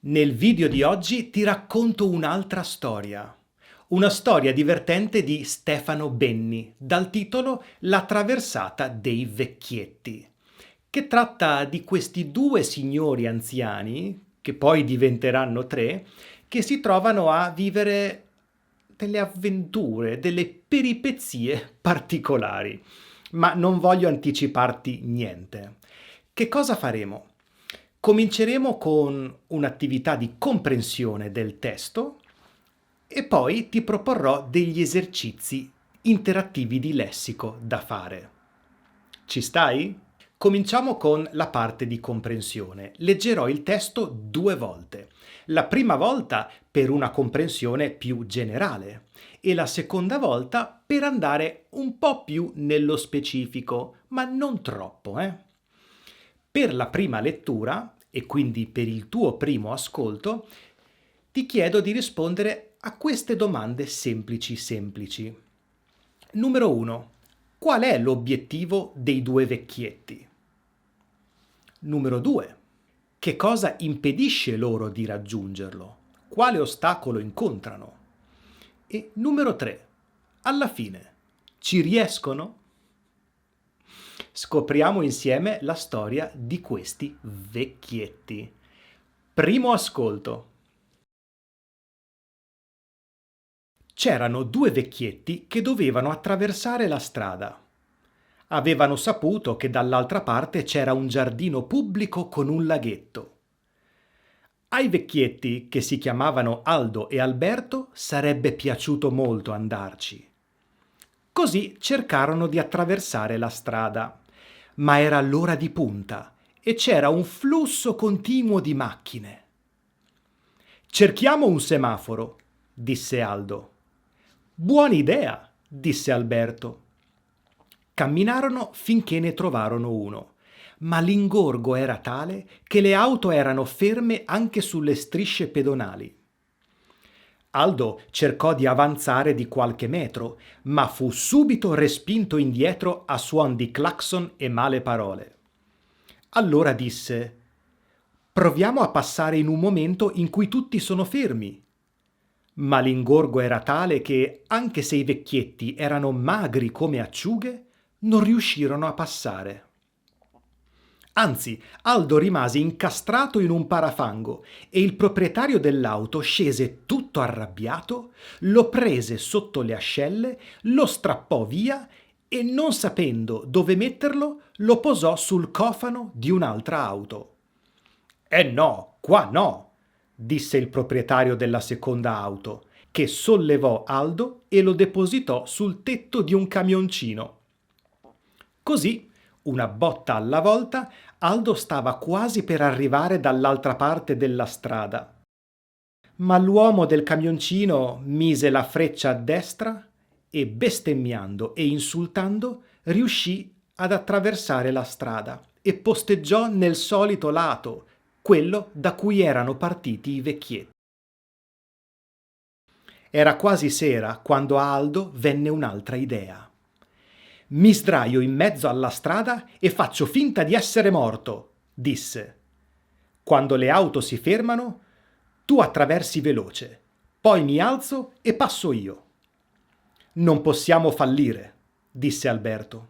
Nel video di oggi ti racconto un'altra storia. Una storia divertente di Stefano Benni, dal titolo La traversata dei vecchietti, che tratta di questi due signori anziani, che poi diventeranno tre, che si trovano a vivere delle avventure, delle peripezie particolari. Ma non voglio anticiparti niente. Che cosa faremo? Cominceremo con un'attività di comprensione del testo e poi ti proporrò degli esercizi interattivi di lessico da fare. Ci stai? Cominciamo con la parte di comprensione. Leggerò il testo 2 volte. La prima volta per una comprensione più generale e la seconda volta per andare un po' più nello specifico, ma non troppo, Per la prima lettura, e quindi per il tuo primo ascolto, ti chiedo di rispondere a queste domande semplici. Numero 1. Qual è l'obiettivo dei due vecchietti? Numero 2. Che cosa impedisce loro di raggiungerlo? Quale ostacolo incontrano? E numero 3. Alla fine, ci riescono? Scopriamo insieme la storia di questi vecchietti. Primo ascolto. C'erano due vecchietti che dovevano attraversare la strada. Avevano saputo che dall'altra parte c'era un giardino pubblico con un laghetto. Ai vecchietti, che si chiamavano Aldo e Alberto, sarebbe piaciuto molto andarci. Così cercarono di attraversare la strada, ma era l'ora di punta e c'era un flusso continuo di macchine. Cerchiamo un semaforo, disse Aldo. Buona idea, disse Alberto. Camminarono finché ne trovarono uno, ma l'ingorgo era tale che le auto erano ferme anche sulle strisce pedonali. Aldo cercò di avanzare di qualche metro, ma fu subito respinto indietro a suon di clacson e male parole. Allora disse: «Proviamo a passare in un momento in cui tutti sono fermi». Ma l'ingorgo era tale che, anche se i vecchietti erano magri come acciughe, non riuscirono a passare. Anzi, Aldo rimase incastrato in un parafango e il proprietario dell'auto scese tutto arrabbiato, lo prese sotto le ascelle, lo strappò via e, non sapendo dove metterlo, lo posò sul cofano di un'altra auto. No, qua no, disse il proprietario della seconda auto, che sollevò Aldo e lo depositò sul tetto di un camioncino. Così, una botta alla volta, Aldo stava quasi per arrivare dall'altra parte della strada. Ma l'uomo del camioncino mise la freccia a destra e, bestemmiando e insultando, riuscì ad attraversare la strada e posteggiò nel solito lato, quello da cui erano partiti i vecchietti. Era quasi sera quando a Aldo venne un'altra idea. «Mi sdraio in mezzo alla strada e faccio finta di essere morto», disse. «Quando le auto si fermano, tu attraversi veloce, poi mi alzo e passo io». «Non possiamo fallire», disse Alberto.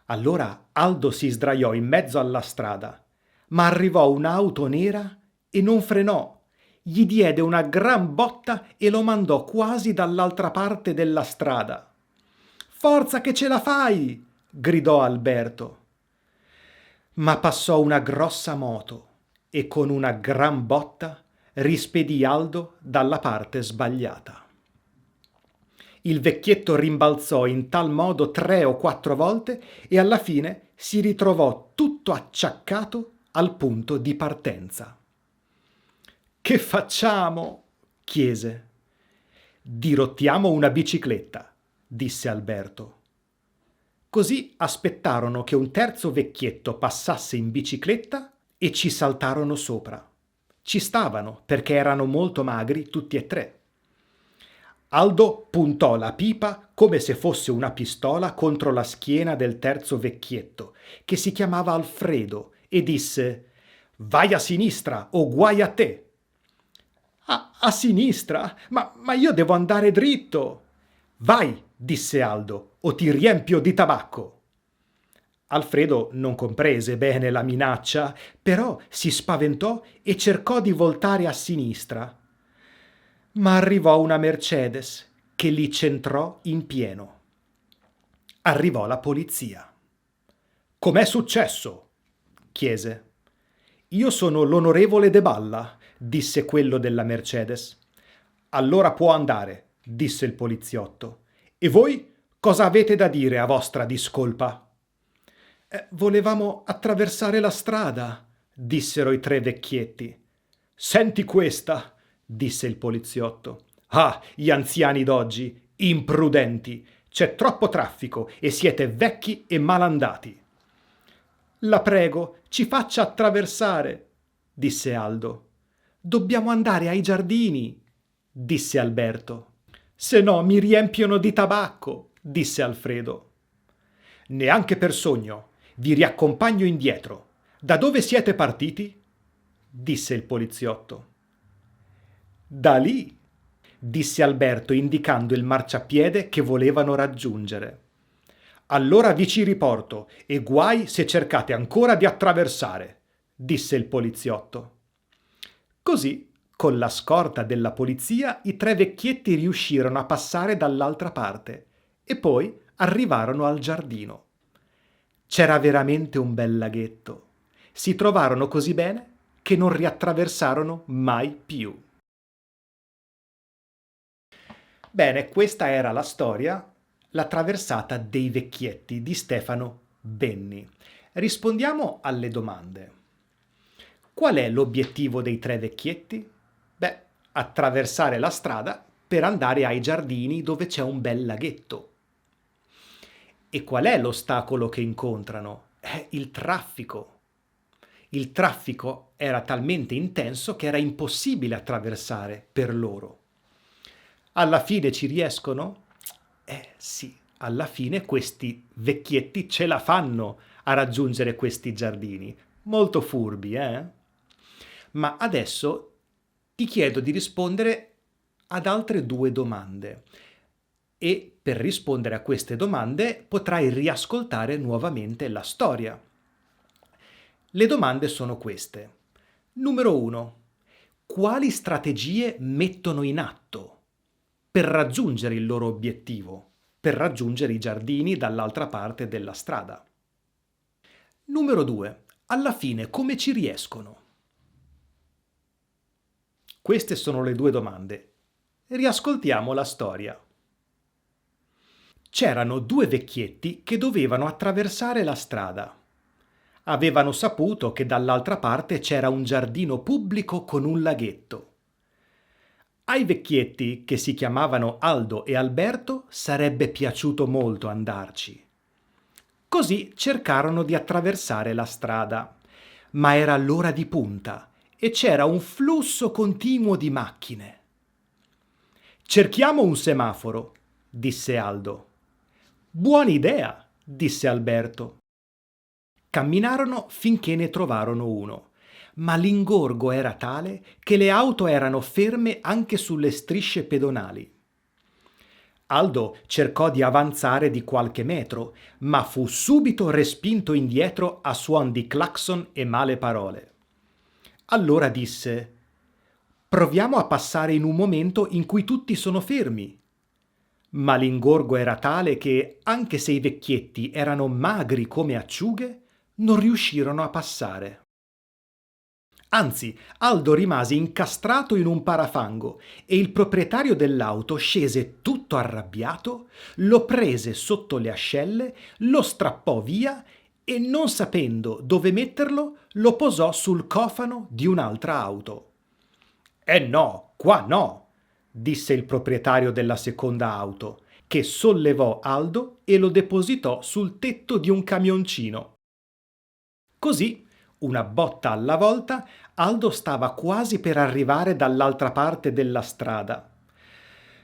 Allora Aldo si sdraiò in mezzo alla strada, ma arrivò un'auto nera e non frenò. Gli diede una gran botta e lo mandò quasi dall'altra parte della strada. «Forza che ce la fai!» gridò Alberto. Ma passò una grossa moto e con una gran botta rispedì Aldo dalla parte sbagliata. Il vecchietto rimbalzò in tal modo 3 o 4 volte e alla fine si ritrovò tutto acciaccato al punto di partenza. «Che facciamo?» chiese. «Dirottiamo una bicicletta», disse Alberto. Così aspettarono che un terzo vecchietto passasse in bicicletta e ci saltarono sopra. Ci stavano perché erano molto magri tutti e tre. Aldo puntò la pipa come se fosse una pistola contro la schiena del terzo vecchietto, che si chiamava Alfredo, e disse: Vai a sinistra o guai a te. A sinistra? Ma io devo andare dritto. Vai, disse Aldo, o ti riempio di tabacco. Alfredo non comprese bene la minaccia, però si spaventò e cercò di voltare a sinistra. Ma arrivò una Mercedes che li centrò in pieno. Arrivò la polizia. «Com'è successo?» chiese. «Io sono l'onorevole De Balla», disse quello della Mercedes. «Allora può andare», disse il poliziotto. «E voi cosa avete da dire a vostra discolpa?» «Volevamo attraversare la strada», dissero i tre vecchietti. «Senti questa», disse il poliziotto. «Ah, gli anziani d'oggi, imprudenti! C'è troppo traffico e siete vecchi e malandati!» «La prego, ci faccia attraversare», disse Aldo. «Dobbiamo andare ai giardini», disse Alberto. «Se no mi riempiono di tabacco», disse Alfredo. «Neanche per sogno. Vi riaccompagno indietro. Da dove siete partiti?» disse il poliziotto. «Da lì», disse Alberto indicando il marciapiede che volevano raggiungere. «Allora vi ci riporto e guai se cercate ancora di attraversare», disse il poliziotto. Così, con la scorta della polizia, i tre vecchietti riuscirono a passare dall'altra parte e poi arrivarono al giardino. C'era veramente un bel laghetto. Si trovarono così bene che non riattraversarono mai più. Bene, questa era la storia, La traversata dei vecchietti di Stefano Benni. Rispondiamo alle domande. Qual è l'obiettivo dei tre vecchietti? Beh, attraversare la strada per andare ai giardini dove c'è un bel laghetto. E qual è l'ostacolo che incontrano? È il traffico. Il traffico era talmente intenso che era impossibile attraversare per loro. Alla fine ci riescono? Sì, alla fine questi vecchietti ce la fanno a raggiungere questi giardini. Molto furbi, eh? Ma adesso ti chiedo di rispondere ad altre due domande. E per rispondere a queste domande potrai riascoltare nuovamente la storia. Le domande sono queste. Numero 1. Quali strategie mettono in atto per raggiungere il loro obiettivo, per raggiungere i giardini dall'altra parte della strada? Numero 2. Alla fine come ci riescono? Queste sono le due domande. Riascoltiamo la storia. C'erano due vecchietti che dovevano attraversare la strada. Avevano saputo che dall'altra parte c'era un giardino pubblico con un laghetto. Ai vecchietti, che si chiamavano Aldo e Alberto, sarebbe piaciuto molto andarci. Così cercarono di attraversare la strada, ma era l'ora di punta e c'era un flusso continuo di macchine. «Cerchiamo un semaforo», disse Aldo. «Buona idea», disse Alberto. Camminarono finché ne trovarono uno, ma l'ingorgo era tale che le auto erano ferme anche sulle strisce pedonali. Aldo cercò di avanzare di qualche metro, ma fu subito respinto indietro a suon di clacson e male parole. Allora disse: «Proviamo a passare in un momento in cui tutti sono fermi». Ma l'ingorgo era tale che, anche se i vecchietti erano magri come acciughe, non riuscirono a passare. Anzi, Aldo rimase incastrato in un parafango e il proprietario dell'auto scese tutto arrabbiato, lo prese sotto le ascelle, lo strappò via e, non sapendo dove metterlo, lo posò sul cofano di un'altra auto. No, qua no!» disse il proprietario della seconda auto, che sollevò Aldo e lo depositò sul tetto di un camioncino. Così, una botta alla volta, Aldo stava quasi per arrivare dall'altra parte della strada.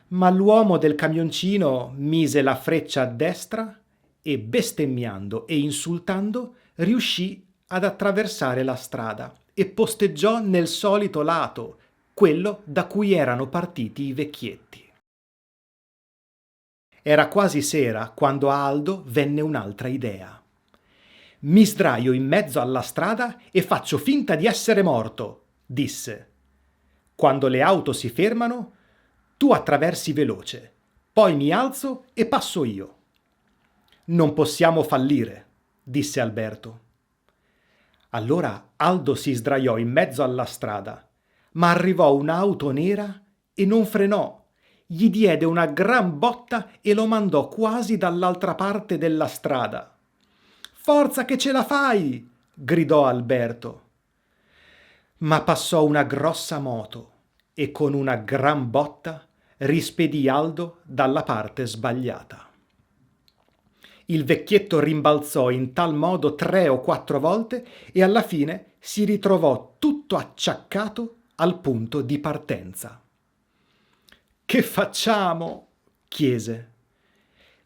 Ma l'uomo del camioncino mise la freccia a destra e, bestemmiando e insultando, riuscì ad attraversare la strada e posteggiò nel solito lato, quello da cui erano partiti i vecchietti. Era quasi sera quando a Aldo venne un'altra idea. Mi sdraio in mezzo alla strada e faccio finta di essere morto, disse. Quando le auto si fermano, tu attraversi veloce, poi mi alzo e passo io. Non possiamo fallire, disse Alberto. Allora Aldo si sdraiò in mezzo alla strada, ma arrivò un'auto nera e non frenò. Gli diede una gran botta e lo mandò quasi dall'altra parte della strada. «Forza che ce la fai!» gridò Alberto. Ma passò una grossa moto e con una gran botta rispedì Aldo dalla parte sbagliata. Il vecchietto rimbalzò in tal modo 3 o 4 volte e alla fine si ritrovò tutto acciaccato al punto di partenza. «Che facciamo?» chiese.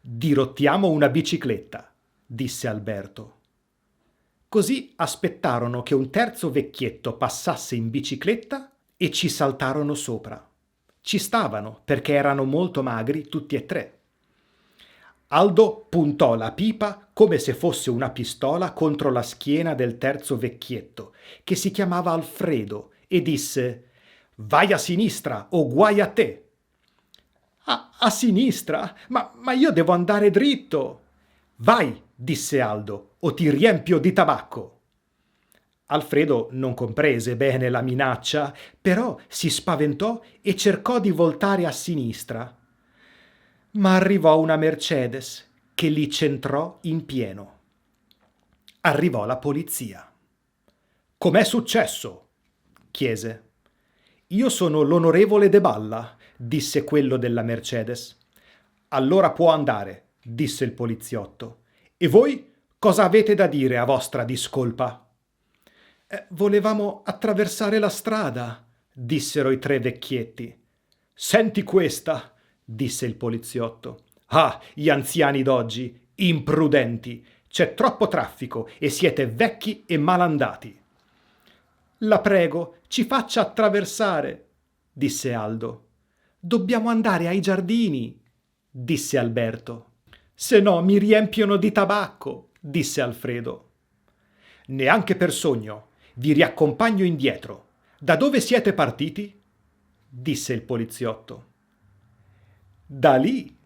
«Dirottiamo una bicicletta», disse Alberto. Così aspettarono che un terzo vecchietto passasse in bicicletta e ci saltarono sopra. Ci stavano perché erano molto magri tutti e 3. Aldo puntò la pipa come se fosse una pistola contro la schiena del terzo vecchietto, che si chiamava Alfredo, e disse: «Vai a sinistra o guai a te!» A sinistra? Ma io devo andare dritto!» «Vai!» disse Aldo, «o ti riempio di tabacco!» Alfredo non comprese bene la minaccia, però si spaventò e cercò di voltare a sinistra. Ma arrivò una Mercedes che li centrò in pieno. Arrivò la polizia. «Com'è successo?» chiese. «Io sono l'onorevole De Balla», disse quello della Mercedes. «Allora può andare», disse il poliziotto. «E voi cosa avete da dire a vostra discolpa?» «Volevamo attraversare la strada», dissero i 3 vecchietti. «Senti questa», disse il poliziotto. «Ah, gli anziani d'oggi, imprudenti! C'è troppo traffico e siete vecchi e malandati!» «La prego, ci faccia attraversare», disse Aldo. «Dobbiamo andare ai giardini», disse Alberto. «Se no mi riempiono di tabacco», disse Alfredo. «Neanche per sogno. Vi riaccompagno indietro. Da dove siete partiti?» disse il poliziotto. «Da lì»,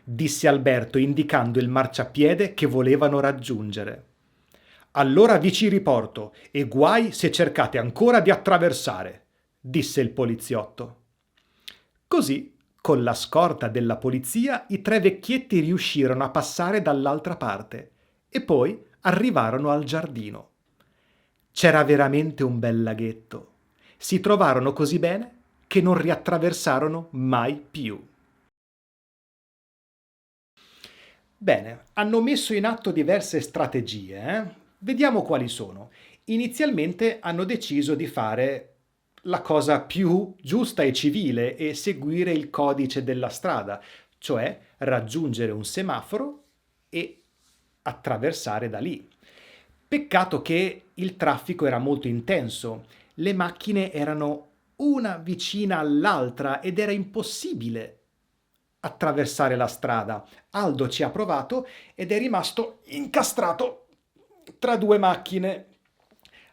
disse Alberto indicando il marciapiede che volevano raggiungere. «Allora vi ci riporto e guai se cercate ancora di attraversare», disse il poliziotto. Così, con la scorta della polizia, i 3 vecchietti riuscirono a passare dall'altra parte e poi arrivarono al giardino. C'era veramente un bel laghetto. Si trovarono così bene che non riattraversarono mai più. Bene, hanno messo in atto diverse strategie. Vediamo quali sono. Inizialmente hanno deciso di fare la cosa più giusta e civile e seguire il codice della strada, cioè raggiungere un semaforo e attraversare da lì. Peccato che il traffico era molto intenso, le macchine erano una vicina all'altra ed era impossibile attraversare la strada. Aldo ci ha provato ed è rimasto incastrato tra 2 macchine.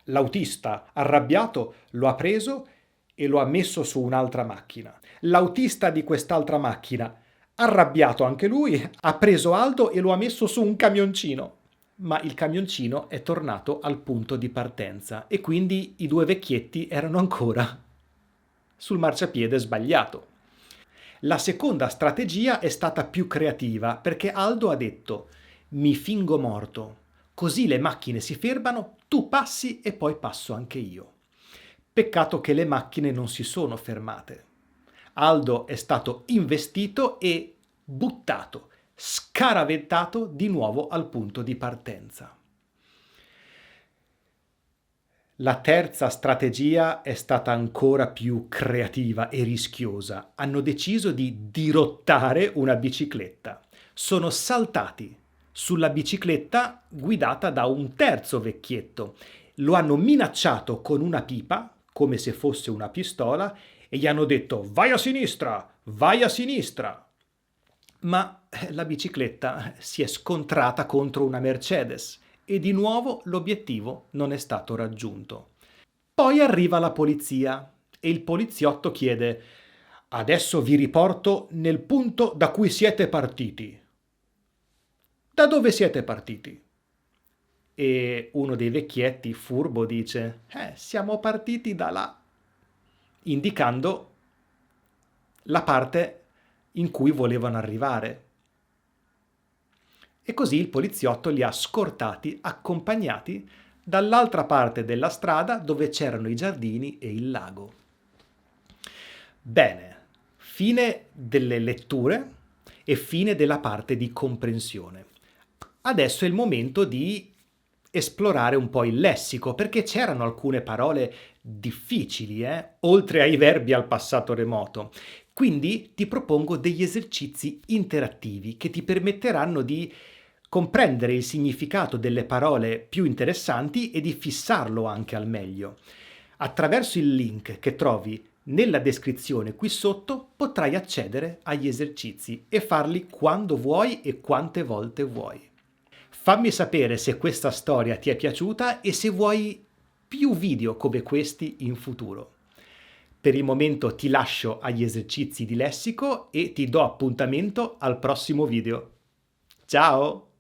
L'autista, arrabbiato, lo ha preso e lo ha messo su un'altra macchina. L'autista di quest'altra macchina, arrabbiato anche lui, ha preso Aldo e lo ha messo su un camioncino. Ma il camioncino è tornato al punto di partenza e quindi i 2 vecchietti erano ancora sul marciapiede sbagliato. La seconda strategia è stata più creativa perché Aldo ha detto: «Mi fingo morto, così le macchine si fermano, tu passi e poi passo anche io». Peccato che le macchine non si sono fermate. Aldo è stato investito e buttato, scaraventato di nuovo al punto di partenza. La terza strategia è stata ancora più creativa e rischiosa. Hanno deciso di dirottare una bicicletta. Sono saltati sulla bicicletta guidata da un terzo vecchietto lo hanno minacciato con una pipa, come se fosse una pistola, e gli hanno detto vai a sinistra, vai a sinistra. Ma la bicicletta si è scontrata contro una Mercedes e di nuovo l'obiettivo non è stato raggiunto. Poi arriva la polizia e il poliziotto chiede adesso vi riporto nel punto da cui siete partiti. Da dove siete partiti? E uno dei vecchietti, furbo, dice siamo partiti da là, indicando la parte in cui volevano arrivare. E così il poliziotto li ha scortati, accompagnati dall'altra parte della strada dove c'erano i giardini e il lago. Bene, fine delle letture e fine della parte di comprensione. Adesso è il momento di esplorare un po' il lessico, perché c'erano alcune parole difficili, oltre ai verbi al passato remoto. Quindi ti propongo degli esercizi interattivi che ti permetteranno di comprendere il significato delle parole più interessanti e di fissarlo anche al meglio. Attraverso il link che trovi nella descrizione qui sotto potrai accedere agli esercizi e farli quando vuoi e quante volte vuoi. Fammi sapere se questa storia ti è piaciuta e se vuoi più video come questi in futuro. Per il momento ti lascio agli esercizi di lessico e ti do appuntamento al prossimo video. Ciao!